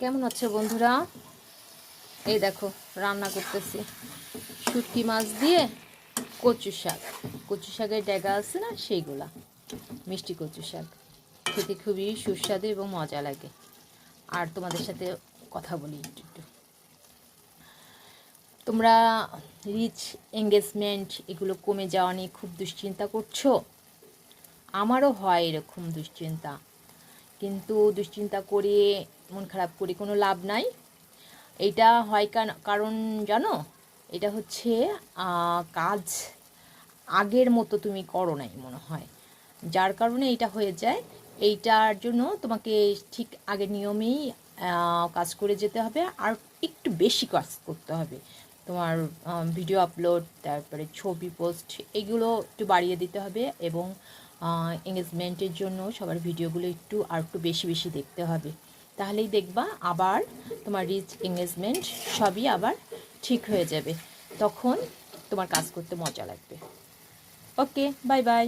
কেমন আছো বন্ধুরা? এই দেখো রান্না করতেছি শুটকি মাছ দিয়ে কচু শাক। কচু শাকের ডেগা আছে না, সেইগুলা মিষ্টি কচু শাক খেতে খুবই সুস্বাদু এবং মজা লাগে। আর তোমাদের সাথে কথা বলি একটু। তোমরা রিচ এঙ্গেজমেন্ট এগুলো কমে যাওয়া নিয়ে খুব দুশ্চিন্তা করছো। আমারও হয় এরকম দুশ্চিন্তা, কিন্তু দুশ্চিন্তা করে মন খারাপ করে কোনো লাভ নাই। এটা হয় কারণ জানো, এটা হচ্ছে কাজ আগের মতো তুমি করো নাই মনে হয়, যার কারণে এটা হয়ে যায়। এইটার জন্য তোমাকে ঠিক আগের নিয়মেই কাজ করে যেতে হবে, আর একটু বেশি কাজ করতে হবে। তোমার ভিডিও আপলোড, তারপরে ছবি পোস্ট, এগুলো একটু বাড়িয়ে দিতে হবে, এবং এঙ্গেজমেন্টের জন্য সবার ভিডিওগুলো একটু বেশি বেশি দেখতে হবে। তাহলেই দেখবা আবার তোমার রিচ এঙ্গেজমেন্ট সবই আবার ঠিক হয়ে যাবে। তখন তোমার কাজ করতে মজা লাগবে। ওকে, বাই বাই।